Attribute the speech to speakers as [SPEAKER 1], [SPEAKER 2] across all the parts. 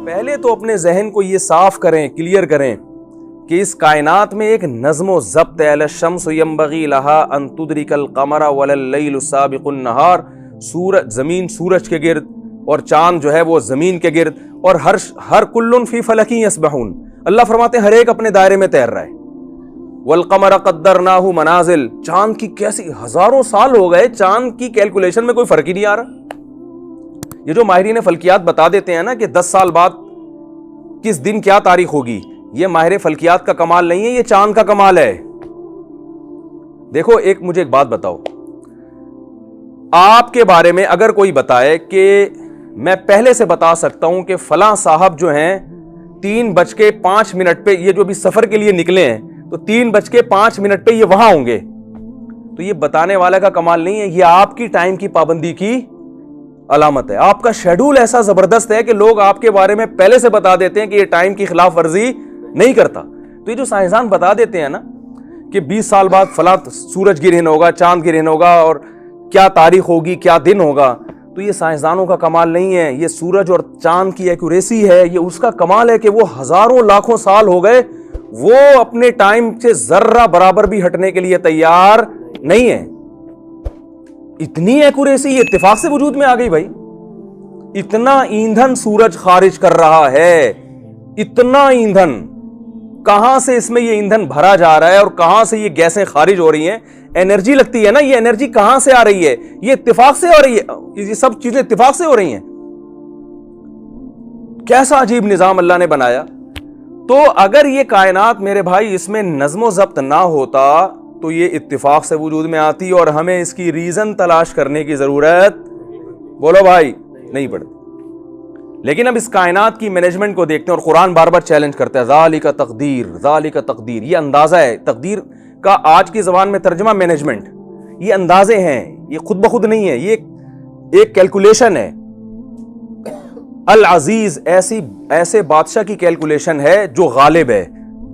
[SPEAKER 1] پہلے تو اپنے ذہن کو یہ صاف کریں, کلیئر کریں کہ اس کائنات میں ایک نظم و ضبط ہے. الشمس ینبغی لها ان تدرک القمر ولا اللیل سابق النہار. سورج, زمین سورج کے گرد اور چاند جو ہے وہ زمین کے گرد, اور ہر کل فی فلک یسبحون. اللہ فرماتے ہیں ہر ایک اپنے دائرے میں تیر رہا ہے. والقمر قدرناہ منازل. چاند کی کیسی ہزاروں سال ہو گئے, چاند کی کیلکولیشن میں کوئی فرق ہی نہیں آ رہا. یہ جو ماہرین فلکیات بتا دیتے ہیں نا کہ 10 سال بعد کس دن کیا تاریخ ہوگی, یہ ماہر فلکیات کا کمال نہیں ہے, یہ چاند کا کمال ہے. دیکھو مجھے ایک بات بتاؤ, آپ کے بارے میں اگر کوئی بتائے کہ میں پہلے سے بتا سکتا ہوں کہ فلاں صاحب جو ہیں 3:05 پہ, یہ جو بھی سفر کے لیے نکلے ہیں تو 3:05 پہ یہ وہاں ہوں گے, تو یہ بتانے والا کا کمال نہیں ہے, یہ آپ کی ٹائم کی پابندی کی علامت ہے. آپ کا شیڈول ایسا زبردست ہے کہ لوگ آپ کے بارے میں پہلے سے بتا دیتے ہیں کہ یہ ٹائم کی خلاف ورزی نہیں کرتا. تو یہ جو سائنسدان بتا دیتے ہیں نا کہ 20 سال بعد فلاں سورج گرہن ہوگا, چاند گرہن ہوگا, اور کیا تاریخ ہوگی, کیا دن ہوگا, تو یہ سائنسدانوں کا کمال نہیں ہے, یہ سورج اور چاند کی ایکوریسی ہے. یہ اس کا کمال ہے کہ وہ ہزاروں لاکھوں سال ہو گئے, وہ اپنے ٹائم سے ذرہ برابر بھی ہٹنے کے لیے تیار نہیں ہے. اتنی ایکوریسی یہ اتفاق سے وجود میں آ گئی بھائی. اتنا ایندھن سورج خارج کر رہا ہے, اتنا ایندھن, کہاں سے اس میں یہ ایندھن بھرا جا رہا ہے اور کہاں سے یہ گیسیں خارج ہو رہی ہیں. انرجی لگتی ہے نا, یہ انرجی کہاں سے آ رہی ہے, یہ اتفاق سے ہو رہی ہے, یہ سب چیزیں اتفاق سے ہو رہی ہیں. کیسا عجیب نظام اللہ نے بنایا. تو اگر یہ کائنات میرے بھائی اس میں نظم و ضبط نہ ہوتا تو یہ اتفاق سے وجود میں آتی, اور ہمیں اس کی ریزن تلاش کرنے کی ضرورت, بولو بھائی, نہیں پڑتی. لیکن اب اس کائنات کی مینجمنٹ کو دیکھتے ہیں, اور قرآن بار بار چیلنج کرتا ہے ذالک تقدیر, ذالک تقدیر. یہ اندازہ ہے, تقدیر کا آج کی زبان میں ترجمہ مینجمنٹ. یہ اندازے ہیں, یہ خود بخود نہیں ہے, یہ ایک کیلکولیشن ہے. العزیز ایسے بادشاہ کی کیلکولیشن ہے جو غالب ہے,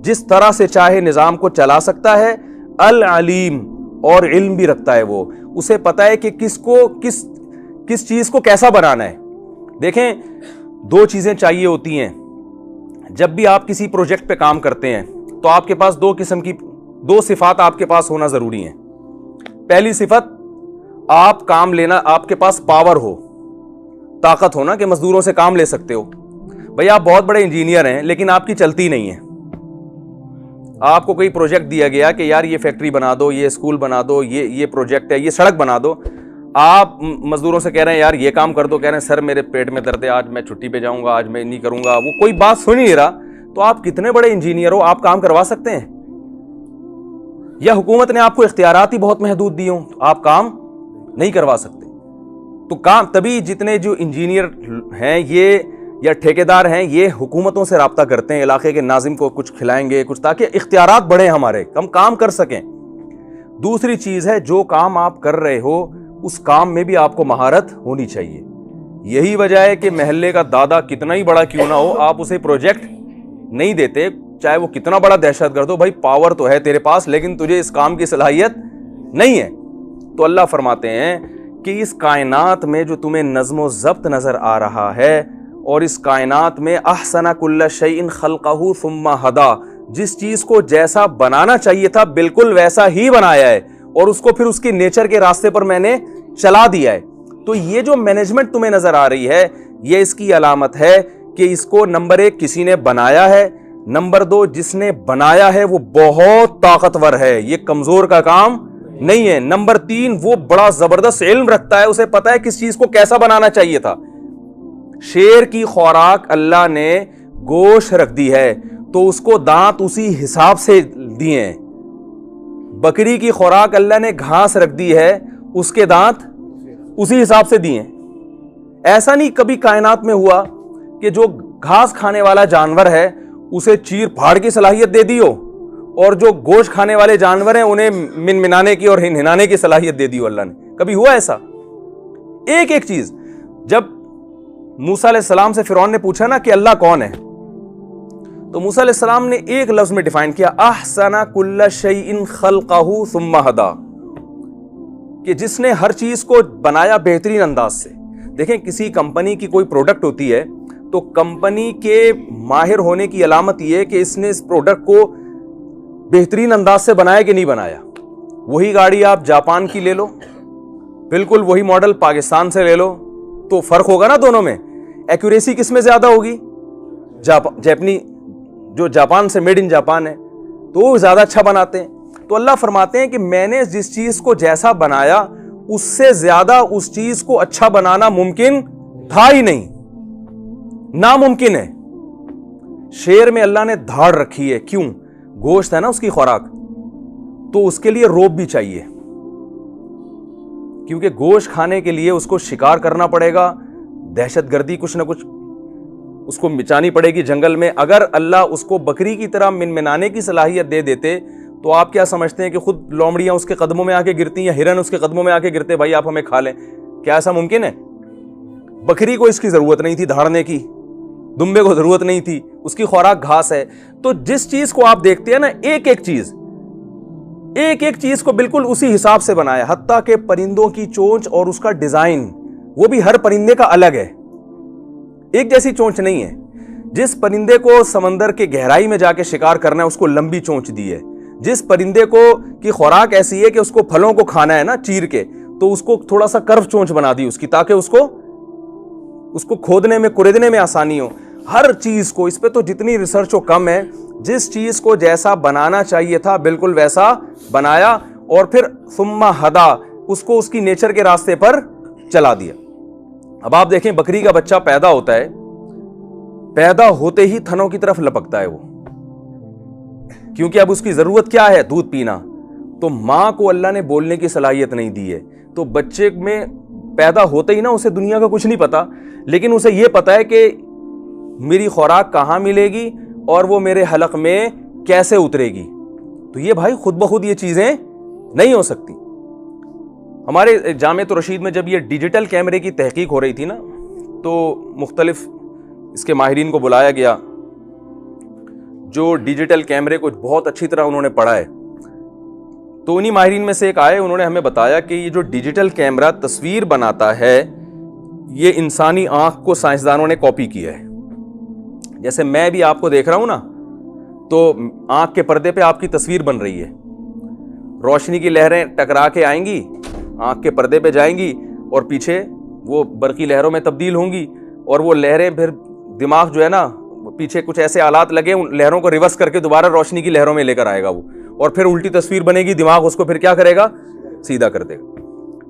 [SPEAKER 1] جس طرح سے چاہے نظام کو چلا سکتا ہے. العلیم, اور علم بھی رکھتا ہے, وہ اسے پتا ہے کہ کس چیز کو کیسا بنانا ہے. دیکھیں 2 چیزیں چاہیے ہوتی ہیں جب بھی آپ کسی پروجیکٹ پہ کام کرتے ہیں, تو آپ کے پاس 2 صفات آپ کے پاس ہونا ضروری ہیں. پہلی صفت, آپ کام لینا, آپ کے پاس پاور ہو, طاقت ہو نا کہ مزدوروں سے کام لے سکتے ہو. بھئی آپ بہت بڑے انجینئر ہیں لیکن آپ کی چلتی نہیں ہے. آپ کو کوئی پروجیکٹ دیا گیا کہ یار یہ فیکٹری بنا دو, یہ اسکول بنا دو, یہ پروجیکٹ ہے, یہ سڑک بنا دو. آپ مزدوروں سے کہہ رہے ہیں یار یہ کام کر دو, کہہ رہے ہیں سر میرے پیٹ میں درد ہے, آج میں چھٹی پہ جاؤں گا, آج میں نہیں کروں گا. وہ کوئی بات سن ہی نہیں رہا. تو آپ کتنے بڑے انجینئر ہو, آپ کام کروا سکتے ہیں؟ یا حکومت نے آپ کو اختیارات ہی بہت محدود دی ہوں, آپ کام نہیں کروا سکتے. تو کام تبھی جتنے جو انجینئر ہیں یہ یا ٹھیکیدار ہیں, یہ حکومتوں سے رابطہ کرتے ہیں, علاقے کے ناظم کو کچھ کھلائیں گے کچھ, تاکہ اختیارات بڑھیں ہمارے, ہم کام کر سکیں. دوسری چیز ہے, جو کام آپ کر رہے ہو اس کام میں بھی آپ کو مہارت ہونی چاہیے. یہی وجہ ہے کہ محلے کا دادا کتنا ہی بڑا کیوں نہ ہو, آپ اسے پروجیکٹ نہیں دیتے, چاہے وہ کتنا بڑا دہشت گرد ہو. بھائی پاور تو ہے تیرے پاس لیکن تجھے اس کام کی صلاحیت نہیں ہے. تو اللہ فرماتے ہیں کہ اس کائنات میں جو تمہیں نظم و ضبط نظر آ رہا ہے, اور اس کائنات میں احسن کل شیء خلقہ ثم ہدا, جس چیز کو جیسا بنانا چاہیے تھا بالکل ویسا ہی بنایا ہے, اور اس کو پھر اس کی نیچر کے راستے پر میں نے چلا دیا ہے. تو یہ جو مینجمنٹ تمہیں نظر آ رہی ہے, یہ اس کی علامت ہے کہ اس کو نمبر 1 کسی نے بنایا ہے, نمبر 2 جس نے بنایا ہے وہ بہت طاقتور ہے, یہ کمزور کا کام نہیں ہے, نمبر 3 وہ بڑا زبردست علم رکھتا ہے, اسے پتا ہے کس چیز کو کیسا بنانا چاہیے تھا. شیر کی خوراک اللہ نے گوشت رکھ دی ہے تو اس کو دانت اسی حساب سے دیے ہیں. بکری کی خوراک اللہ نے گھاس رکھ دی ہے, اس کے دانت اسی حساب سے دیے ہیں. ایسا نہیں کبھی کائنات میں ہوا کہ جو گھاس کھانے والا جانور ہے اسے چیر پھاڑ کی صلاحیت دے دی ہو, اور جو گوشت کھانے والے جانور ہیں انہیں منمنانے کی اور ہنہنانے کی صلاحیت دے دی ہو اللہ نے. کبھی ہوا ایسا؟ ایک چیز, جب موسیٰ علیہ السلام سے فرعون نے پوچھا نا کہ اللہ کون ہے, تو موسیٰ علیہ السلام نے ایک لفظ میں ڈیفائن کیا, احسن کل شیء خلقہ ثم ہدا, کہ جس نے ہر چیز کو بنایا بہترین انداز سے. دیکھیں کسی کمپنی کی کوئی پروڈکٹ ہوتی ہے تو کمپنی کے ماہر ہونے کی علامت یہ ہے کہ اس نے اس پروڈکٹ کو بہترین انداز سے بنایا کہ نہیں بنایا. وہی گاڑی آپ جاپان کی لے لو, بالکل وہی ماڈل پاکستان سے لے لو, تو فرق ہوگا نا دونوں میں. ایکوریسی کس میں زیادہ ہوگی؟ جاپنی, جو جاپان سے میڈ ان جاپان ہے تو وہ زیادہ اچھا بناتے ہیں. تو اللہ فرماتے ہیں کہ میں نے جس چیز کو جیسا بنایا اس سے زیادہ اس چیز کو اچھا بنانا ممکن تھا ہی نہیں, ناممکن ہے. شیر میں اللہ نے دھاڑ رکھی ہے, کیوں؟ گوشت ہے نا اس کی خوراک, تو اس کے لیے روب بھی چاہیے, کیونکہ گوشت کھانے کے لیے اس کو شکار کرنا پڑے گا, دہشت گردی کچھ نہ کچھ اس کو مچانی پڑے گی جنگل میں. اگر اللہ اس کو بکری کی طرح منمنانے کی صلاحیت دے دیتے تو آپ کیا سمجھتے ہیں کہ خود لومڑیاں اس کے قدموں میں آ کے گرتی یا ہرن اس کے قدموں میں آ کے گرتے, بھائی آپ ہمیں کھا لیں؟ کیا ایسا ممکن ہے؟ بکری کو اس کی ضرورت نہیں تھی دھاڑنے کی, دمبے کو ضرورت نہیں تھی, اس کی خوراک گھاس ہے. تو جس چیز کو آپ دیکھتے ہیں نا, ایک ایک چیز کو بالکل اسی حساب سے بنایا, حتیٰ کہ پرندوں کی چونچ اور اس کا ڈیزائن وہ بھی ہر پرندے کا الگ ہے, ایک جیسی چونچ نہیں ہے. جس پرندے کو سمندر کے گہرائی میں جا کے شکار کرنا ہے اس کو لمبی چونچ دی ہے. جس پرندے کو کی خوراک ایسی ہے کہ اس کو پھلوں کو کھانا ہے نا چیر کے, تو اس کو تھوڑا سا کرو چونچ بنا دی اس کی, تاکہ اس کو کھودنے میں کریدنے میں آسانی ہو. ہر چیز کو, اس پہ تو جتنی ریسرچ ہو کم ہے. جس چیز کو جیسا بنانا چاہیے تھا بالکل ویسا بنایا, اور پھر ثم ہدا, اس کو اس کی نیچر کے راستے پر چلا دیا. اب آپ دیکھیں بکری کا بچہ پیدا ہوتا ہے, پیدا ہوتے ہی تھنوں کی طرف لپکتا ہے وہ, کیونکہ اب اس کی ضرورت کیا ہے؟ دودھ پینا. تو ماں کو اللہ نے بولنے کی صلاحیت نہیں دی ہے, تو بچے میں پیدا ہوتے ہی نا اسے دنیا کا کچھ نہیں پتا, لیکن اسے یہ پتا ہے کہ میری خوراک کہاں ملے گی اور وہ میرے حلق میں کیسے اترے گی. تو یہ بھائی خود بخود یہ چیزیں نہیں ہو سکتی. ہمارے جامعۃ رشید میں جب یہ ڈیجیٹل کیمرے کی تحقیق ہو رہی تھی نا, تو مختلف اس کے ماہرین کو بلایا گیا جو ڈیجیٹل کیمرے کو بہت اچھی طرح انہوں نے پڑھا ہے. تو انہی ماہرین میں سے ایک آئے, انہوں نے ہمیں بتایا کہ یہ جو ڈیجیٹل کیمرہ تصویر بناتا ہے, یہ انسانی آنکھ کو سائنسدانوں نے کاپی کیا ہے. جیسے میں بھی آپ کو دیکھ رہا ہوں نا, تو آنکھ کے پردے پہ آپ کی تصویر بن رہی ہے, روشنی کی لہریں ٹکرا کے آئیں گی, آنکھ کے پردے پہ جائیں گی, اور پیچھے وہ برقی لہروں میں تبدیل ہوں گی, اور وہ لہریں پھر دماغ جو ہے نا, پیچھے کچھ ایسے آلات لگے, ان لہروں کو ریورس کر کے دوبارہ روشنی کی لہروں میں لے کر آئے گا وہ, اور پھر الٹی تصویر بنے گی, دماغ اس کو پھر کیا کرے گا؟ سیدھا کر دے گا.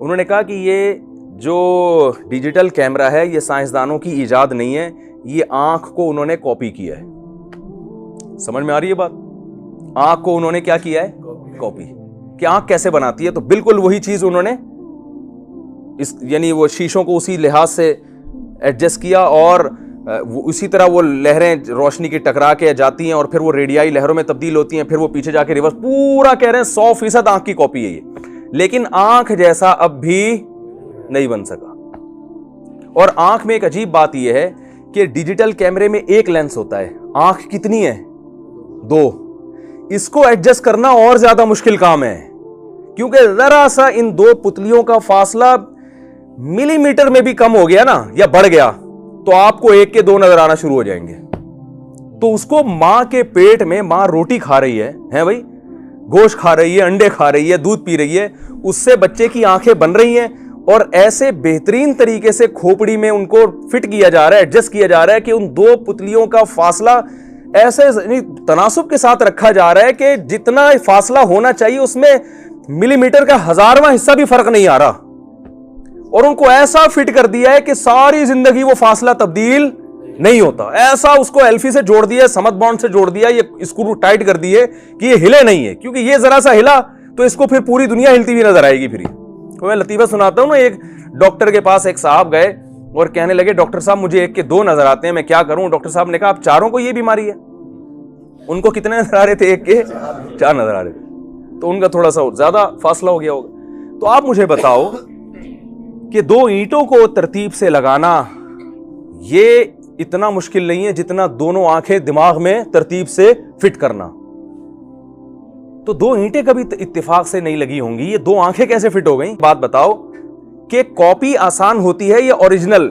[SPEAKER 1] انہوں نے کہا کہ یہ جو ڈیجیٹل کیمرہ ہے یہ سائنسدانوں کی ایجاد نہیں ہے, یہ آنکھ کو انہوں نے کاپی کیا ہے. سمجھ میں آ رہی ہے بات؟ آنکھ کو انہوں نے کیا کیا ہے؟ کاپی. کہ آنکھ کیسے بناتی ہے؟ تو بالکل وہی چیز انہوں نے یعنی وہ شیشوں کو اسی لحاظ سے ایڈجسٹ کیا, اور اسی طرح وہ لہریں روشنی کی ٹکرا کے جاتی ہیں اور پھر وہ ریڈیائی لہروں میں تبدیل ہوتی ہیں, پھر وہ پیچھے جا کے ریورس, پورا کہہ رہے ہیں 100% آنکھ کی کاپی ہے یہ. لیکن آنکھ جیسا اب بھی نہیں بن سکا. اور آنکھ میں ایک عجیب بات یہ ہے کہ ڈیجیٹل کیمرے میں ایک لینس ہوتا ہے, آنکھ کتنی ہے؟ 2. اس کو ایڈجسٹ کرنا اور زیادہ مشکل کام ہے, کیونکہ ذرا سا ان 2 پتلیوں کا فاصلہ ملی میٹر میں بھی کم ہو گیا نا, یا بڑھ گیا, تو آپ کو 1 کے 2 نظر آنا شروع ہو جائیں گے. تو اس کو ماں کے پیٹ میں, ماں روٹی کھا رہی ہے بھائی, گوشت کھا رہی ہے, انڈے کھا رہی ہے, دودھ پی رہی ہے, اس سے بچے کی آنکھیں بن رہی ہیں, اور ایسے بہترین طریقے سے کھوپڑی میں ان کو فٹ کیا جا رہا ہے, ایڈجسٹ کیا جا رہا ہے کہ ان 2 پتلیوں کا فاصلہ ایسے تناسب کے ساتھ رکھا جا رہا ہے کہ جتنا فاصلہ ہونا چاہیے اس میں ملی میٹر کا 1000واں حصہ بھی فرق نہیں آ رہا, اور ان کو ایسا فٹ کر دیا ہے کہ ساری زندگی وہ فاصلہ تبدیل نہیں ہوتا. ایسا اس کو ایلفی سے جوڑ دیا, سمت بانڈ سے جوڑ دیا, یہ اسکرو ٹائٹ کر دیے کہ یہ ہلے نہیں ہے, کیونکہ یہ ذرا سا ہلا تو اس کو پھر پوری دنیا ہلتی ہوئی نظر آئے گی. پھر میں لطیفہ سناتا ہوں نا, ایک ڈاکٹر کے پاس ایک صاحب گئے اور کہنے لگے, ڈاکٹر صاحب مجھے 1 کے 2 نظر آتے ہیں, میں کیا کروں؟ ڈاکٹر صاحب نے کہا آپ چاروں کو یہ بیماری ہے. ان کو کتنے نظر آ رہے تھے؟ 1 کے 4 نظر آ رہے تھے, تو ان کا تھوڑا سا زیادہ فاصلہ ہو گیا ہوگا. تو آپ مجھے بتاؤ کہ 2 اینٹوں کو ترتیب سے لگانا یہ اتنا مشکل نہیں ہے جتنا دونوں آنکھیں دماغ میں ترتیب سے فٹ کرنا. تو 2 اینٹیں کبھی اتفاق سے نہیں لگی ہوں گی, یہ 2 آنکھیں کیسے فٹ ہو گئیں؟ بات بتاؤ کہ کاپی آسان ہوتی ہے یا اوریجنل؟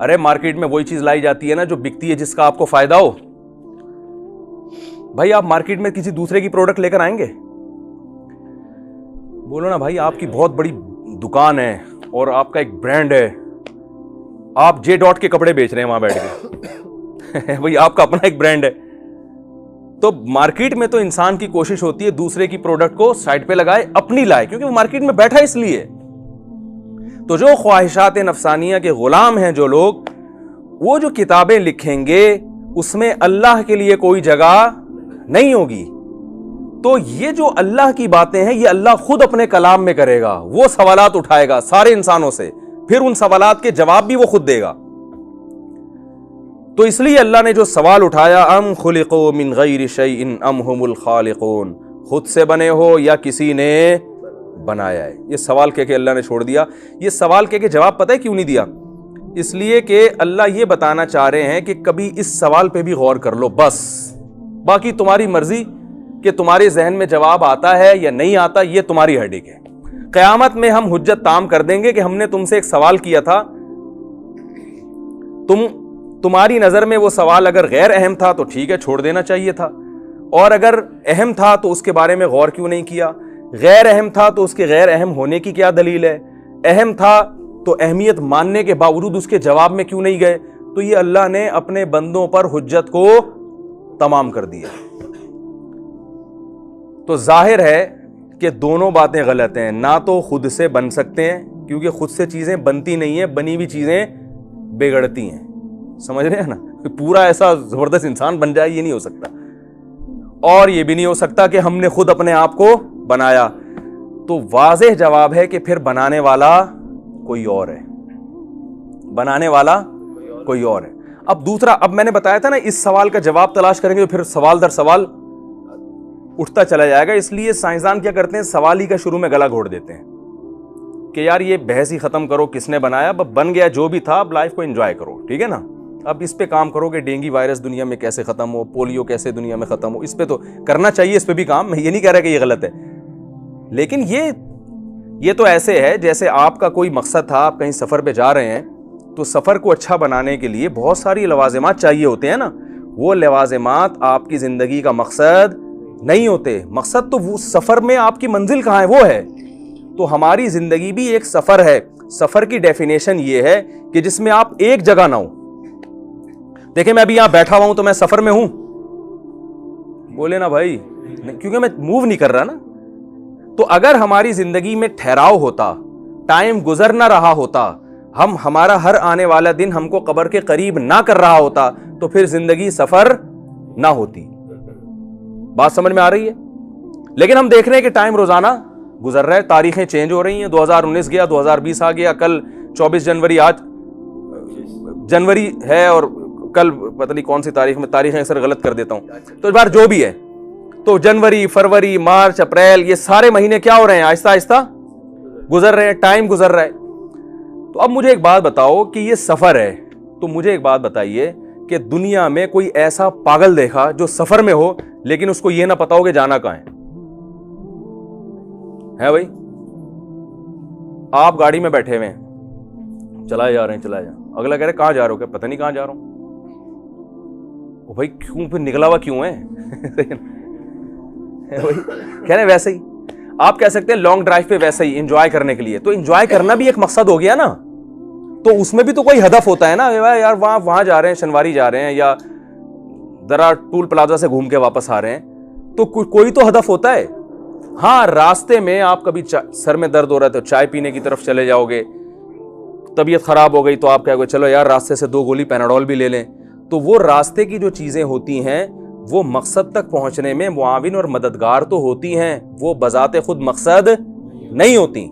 [SPEAKER 1] ارے مارکیٹ میں وہی چیز لائی جاتی ہے نا جو بکتی ہے, جس کا آپ کو فائدہ ہو. بھائی آپ مارکیٹ میں کسی دوسرے کی پروڈکٹ لے کر آئیں گے؟ بولو نا بھائی, آپ کی بہت بڑی دکان ہے اور آپ کا ایک برانڈ ہے, آپ جے ڈاٹ کے کپڑے بیچ رہے ہیں وہاں بیٹھ کے بھائی آپ کا اپنا ایک برانڈ ہے. تو مارکیٹ میں تو انسان کی کوشش ہوتی ہے دوسرے کی پروڈکٹ کو سائڈ پہ لگائے, اپنی لائے, کیونکہ وہ مارکیٹ میں بیٹھا اس لیے. تو جو خواہشات نفسانیہ کے غلام ہیں جو لوگ, وہ جو کتابیں لکھیں گے اس میں اللہ کے لیے کوئی جگہ نہیں ہوگی. تو یہ جو اللہ کی باتیں ہیں یہ اللہ خود اپنے کلام میں کرے گا, وہ سوالات اٹھائے گا سارے انسانوں سے, پھر ان سوالات کے جواب بھی وہ خود دے گا. تو اس لیے اللہ نے جو سوال اٹھایا, ام خلقوا من غیر شیء ام هم الخالقون, خود سے بنے ہو یا کسی نے بنایا ہے. یہ سوال کہہ کے اللہ نے چھوڑ دیا. یہ سوال کہہ کے جواب پتہ ہے کیوں نہیں دیا؟ اس لیے کہ اللہ یہ بتانا چاہ رہے ہیں کہ کبھی اس سوال پہ بھی غور کر لو, بس باقی تمہاری مرضی کہ تمہارے ذہن میں جواب آتا ہے یا نہیں آتا, یہ تمہاری ہیڈیک ہے. قیامت میں ہم حجت تام کر دیں گے کہ ہم نے تم سے ایک سوال کیا تھا, تمہاری نظر میں وہ سوال اگر غیر اہم تھا تو ٹھیک ہے چھوڑ دینا چاہیے تھا, اور اگر اہم تھا تو اس کے بارے میں غور کیوں نہیں کیا؟ غیر اہم تھا تو اس کے غیر اہم ہونے کی کیا دلیل ہے؟ اہم تھا تو اہمیت ماننے کے باوجود اس کے جواب میں کیوں نہیں گئے؟ تو یہ اللہ نے اپنے بندوں پر حجت کو تمام کر دیا. تو ظاہر ہے کہ دونوں باتیں غلط ہیں. نہ تو خود سے بن سکتے ہیں کیونکہ خود سے چیزیں بنتی نہیں ہیں, بنی ہوئی چیزیں بگڑتی ہیں. سمجھ رہے ہیں نا, پورا ایسا زبردست انسان بن جائے یہ نہیں ہو سکتا, اور یہ بھی نہیں ہو سکتا کہ ہم نے خود اپنے آپ کو بنایا. تو واضح جواب ہے کہ پھر بنانے والا کوئی اور ہے, بنانے والا کوئی اور ہے. اب دوسرا, اب میں نے بتایا تھا نا اس سوال کا جواب تلاش کریں گے تو پھر سوال در سوال اٹھتا چلا جائے گا. اس لیے سائنسدان کیا کرتے ہیں, سوال ہی کا شروع میں گلا گھوڑ دیتے ہیں کہ یار یہ بحث ہی ختم کرو, کس نے بنایا, بن گیا جو بھی تھا, اب لائف کو انجوائے کرو, ٹھیک ہے نا. اب اس پہ کام کرو کہ ڈینگی وائرس دنیا میں کیسے ختم ہو, پولیو کیسے دنیا میں ختم ہو, اس پہ تو کرنا چاہیے, اس پہ بھی کام. میں یہ نہیں کہہ رہا کہ یہ غلط ہے, لیکن یہ تو ایسے ہے جیسے آپ کا کوئی مقصد تھا, آپ کہیں سفر پہ جا رہے ہیں تو سفر کو اچھا بنانے کے لیے بہت ساری لوازمات چاہیے ہوتے ہیں نا. وہ لوازمات آپ کی زندگی کا مقصد نہیں ہوتے. مقصد تو وہ سفر میں آپ کی منزل کہاں ہے وہ ہے. تو ہماری زندگی بھی ایک سفر ہے. سفر کی ڈیفینیشن یہ ہے کہ جس میں آپ ایک جگہ نہ ہو. دیکھیں میں ابھی یہاں بیٹھا ہوا ہوں تو میں سفر میں ہوں, بولے نا بھائی, کیونکہ میں موو نہیں کر رہا نا. تو اگر ہماری زندگی میں ٹھہراؤ ہوتا, ٹائم گزر نہ رہا ہوتا, ہمارا ہر آنے والا دن ہم کو قبر کے قریب نہ کر رہا ہوتا, تو پھر زندگی سفر نہ ہوتی. بات سمجھ میں آ رہی ہے؟ لیکن ہم دیکھ رہے ہیں کہ ٹائم روزانہ گزر رہا ہے, تاریخیں چینج ہو رہی ہیں. 2019 گیا, 2020 آ گیا, کل 24 جنوری, آج جنوری ہے اور کل پتہ نہیں کون سی تاریخ میں, تاریخیں اکثر غلط کر دیتا ہوں. تو اس بار جو بھی ہے, تو جنوری, فروری, مارچ, اپریل, یہ سارے مہینے کیا ہو رہے ہیں, آہستہ آہستہ گزر رہے ہیں, ٹائم گزر رہا ہے. تو اب مجھے ایک بات بتاؤ کہ یہ سفر ہے, تو مجھے ایک بات بتائیے کہ دنیا میں کوئی ایسا پاگل دیکھا جو سفر میں ہو لیکن اس کو یہ نہ پتا ہو کہ جانا کہاں ہے بھائی؟ آپ گاڑی میں بیٹھے ہوئے ہیں, چلائے جا رہے ہیں, چلائے جا, اگلا کہہ رہے کہاں جا رہے ہو, کہ پتہ نہیں کہاں جا رہا ہوں. بھائی کیوں پھر نکلا ہوا کیوں ہے کہہ رہے ویسے ہی. آپ کہہ سکتے ہیں لانگ ڈرائیو پہ ویسے ہی انجوائے کرنے کے لیے. تو انجوائے کرنا بھی ایک مقصد ہو گیا نا, تو اس میں بھی تو کوئی ہدف ہوتا ہے نا. یار وہاں جا رہے ہیں, شنواری جا رہے ہیں, یا ذرا ٹول پلازا سے گھوم کے واپس آ رہے ہیں, تو کوئی تو ہدف ہوتا ہے. ہاں راستے میں آپ کبھی سر میں درد ہو رہا ہے تو چائے پینے کی طرف چلے جاؤ گے, طبیعت خراب ہو گئی تو آپ کہو گے چلو یار راستے سے 2 گولی پیناڈول بھی لے لیں. تو وہ راستے کی جو چیزیں ہوتی ہیں وہ مقصد تک پہنچنے میں معاون اور مددگار تو ہوتی ہیں, وہ بذات خود مقصد نہیں ہوتی.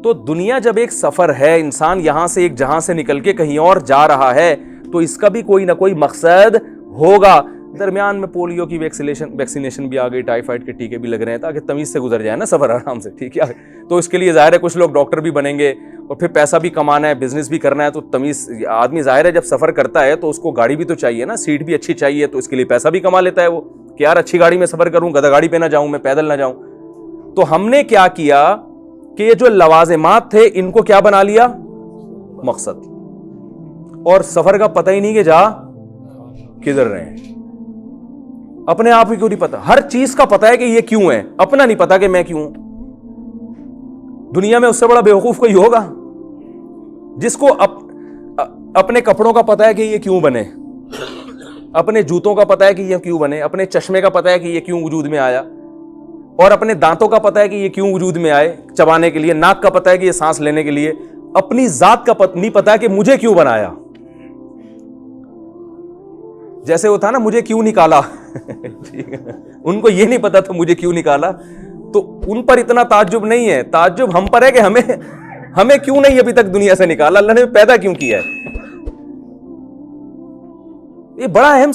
[SPEAKER 1] تو دنیا جب ایک سفر ہے, انسان یہاں سے ایک جہاں سے نکل کے کہیں اور جا رہا ہے, تو اس کا بھی کوئی نہ کوئی مقصد ہوگا. درمیان میں پولیو کی ویکسینیشن بھی آ گئی, ٹائیفائڈ کے ٹیکے بھی لگ رہے ہیں تاکہ تمیز سے گزر جائے نا سفر آرام سے, ٹھیک ہے. تو اس کے لیے ظاہر ہے کچھ لوگ ڈاکٹر بھی بنیں گے, اور پھر پیسہ بھی کمانا ہے, بزنس بھی کرنا ہے. تو تمیز آدمی ظاہر ہے جب سفر کرتا ہے تو اس کو گاڑی بھی تو چاہیے نا, سیٹ بھی اچھی چاہیے, تو اس کے لیے پیسہ بھی کما لیتا ہے وہ کہ یار اچھی گاڑی میں سفر کروں, گدھا گاڑی پہ نہ جاؤں, میں پیدل نہ جاؤں. تو ہم نے کیا کیا کہ یہ جو لوازمات تھے ان کو کیا بنا لیا, مقصد. اور سفر کا پتہ ہی نہیں کہ جا کدھر رہے ہیں. اپنے آپ ہی کیوں نہیں پتا؟ ہر چیز کا پتا ہے کہ یہ کیوں ہے, اپنا نہیں پتا کہ میں کیوں ہوں. دنیا میں اس سے بڑا بیوقوف کوئی ہوگا جس کو اپنے کپڑوں کا پتا ہے کہ یہ کیوں بنے, اپنے جوتوں کا پتا ہے کہ یہ کیوں بنے, اپنے چشمے کا پتا ہے کہ یہ کیوں وجود میں آیا, اور اپنے دانتوں کا پتا ہے کہ یہ کیوں وجود میں آئے چبانے کے لیے, ناک کا پتا ہے کہ یہ سانس لینے کے لیے. اپنی ذات کا نہیں پتا ہے کہ مجھے کیوں بنایا. جیسے وہ تھا نا مجھے کیوں نکالا ان کو یہ نہیں پتا تھا مجھے کیوں نکالا, تو ان پر اتنا تعجب نہیں ہے. تعجب ہم پر ہے کہ ہمیں کیوں نہیں ابھی تک دنیا سے نکالا, اللہ نے پیدا کیوں کیا ہے. یہ بڑا اہم